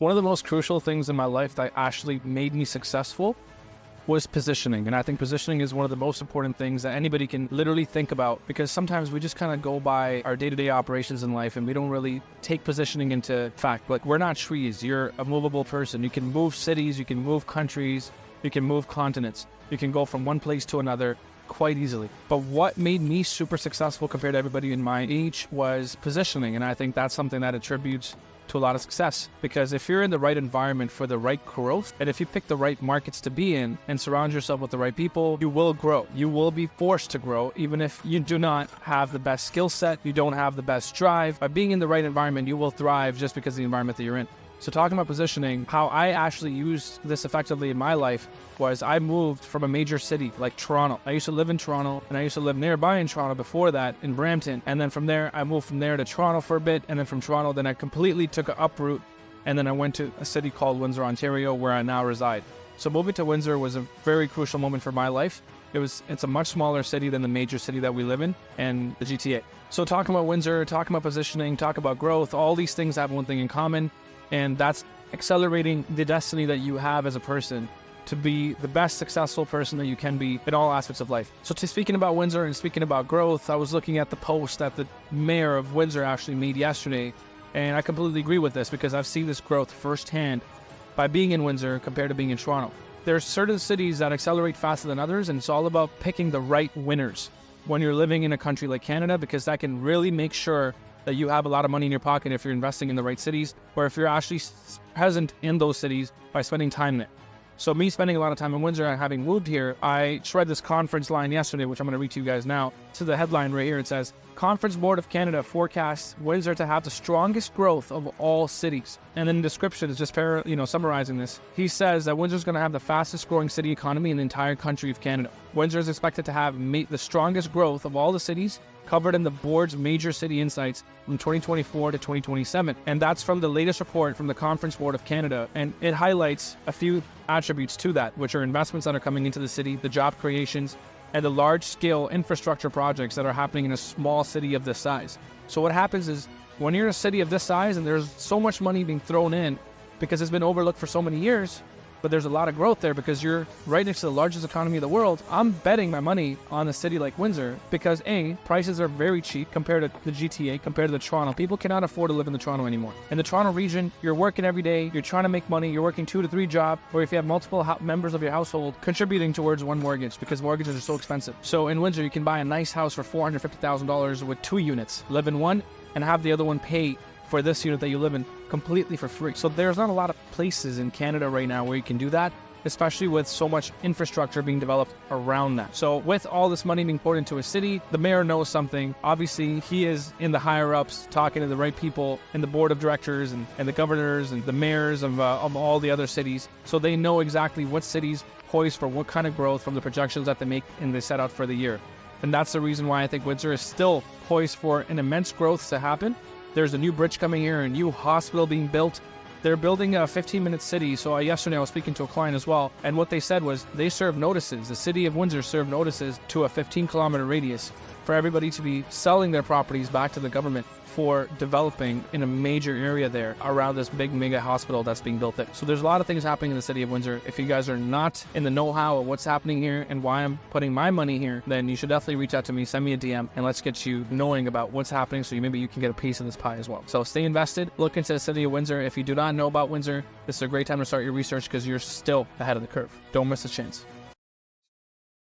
One of the most crucial things in my life that actually made me successful was positioning. And I think positioning is one of the most important things that anybody can literally think about, because sometimes we just kind of go by our day-to-day operations in life and we don't really take positioning into fact. Like, we're not trees. You're a movable person. You can move cities, you can move countries, you can move continents. You can go from one place to another quite easily. But what made me super successful compared to everybody in my age was positioning. And I think that's something that attributes to a lot of success, because if you're in the right environment for the right growth, and if you pick the right markets to be in and surround yourself with the right people, you will grow. You will be forced to grow, even if you do not have the best skill set, you don't have the best drive. By being in the right environment, you will thrive just because of the environment that you're in. So talking about positioning, how I actually used this effectively in my life was I moved from a major city like Toronto. I used to live in Toronto, and I used to live nearby in Toronto before that in Brampton. And then from there, I moved from there to Toronto for a bit. And then from Toronto, then I completely took an uproot. And then I went to a city called Windsor, Ontario, where I now reside. So moving to Windsor was a very crucial moment for my life. It's a much smaller city than the major city that we live in and the GTA. So talking about Windsor, talking about positioning, talking about growth, all these things have one thing in common. And that's accelerating the destiny that you have as a person to be the best successful person that you can be in all aspects of life. So speaking about Windsor and speaking about growth, I was looking at the post that the mayor of Windsor actually made yesterday. And I completely agree with this, because I've seen this growth firsthand by being in Windsor compared to being in Toronto. There's certain cities that accelerate faster than others, and it's all about picking the right winners when you're living in a country like Canada, because that can really make sure that you have a lot of money in your pocket if you're investing in the right cities, or if you're actually present in those cities by spending time there. So me spending a lot of time in Windsor and having moved here, I read this conference line yesterday, which I'm going to read to you guys now. To the headline right here, it says, Conference Board of Canada forecasts Windsor to have the strongest growth of all cities. And then the description is just summarizing this. He says that Windsor is going to have the fastest growing city economy in the entire country of Canada. Windsor is expected to have the strongest growth of all the cities covered in the board's major city insights from 2024 to 2027. And that's from the latest report from the Conference Board of Canada. And it highlights a few attributes to that, which are investments that are coming into the city, the job creations, and the large-scale infrastructure projects that are happening in a small city of this size. So what happens is, when you're in a city of this size and there's so much money being thrown in because it's been overlooked for so many years, but there's a lot of growth there because you're right next to the largest economy of the world, I'm betting my money on a city like Windsor because A, prices are very cheap compared to the GTA, compared to the Toronto. People cannot afford to live in the Toronto anymore. In the Toronto region, you're working every day, you're trying to make money, you're working 2 to 3 jobs, or if you have multiple members of your household contributing towards one mortgage, because mortgages are so expensive. So in Windsor, you can buy a nice house for $450,000 with 2 units, live in one, and have the other one pay for this unit that you live in completely for free. So there's not a lot of places in Canada right now where you can do that, especially with so much infrastructure being developed around that. So with all this money being poured into a city, the mayor knows something. Obviously, he is in the higher ups talking to the right people in the board of directors and the governors and the mayors of all the other cities. So they know exactly what cities poised for what kind of growth from the projections that they make and they set out for the year. And that's the reason why I think Windsor is still poised for an immense growth to happen. There's a new bridge coming here, a new hospital being built. They're building a 15-minute city. So yesterday I was speaking to a client as well. And what they said was they serve notices. The city of Windsor served notices to a 15-kilometer radius for everybody to be selling their properties back to the government for developing in a major area there around this big mega hospital that's being built there. So there's a lot of things happening in the city of Windsor. If you guys are not in the know-how of what's happening here and why I'm putting my money here, then you should definitely reach out to me, send me a DM, and let's get you knowing about what's happening so maybe you can get a piece of this pie as well. So stay invested, look into the city of Windsor. If you do not know about Windsor, this is a great time to start your research because you're still ahead of the curve. Don't miss a chance.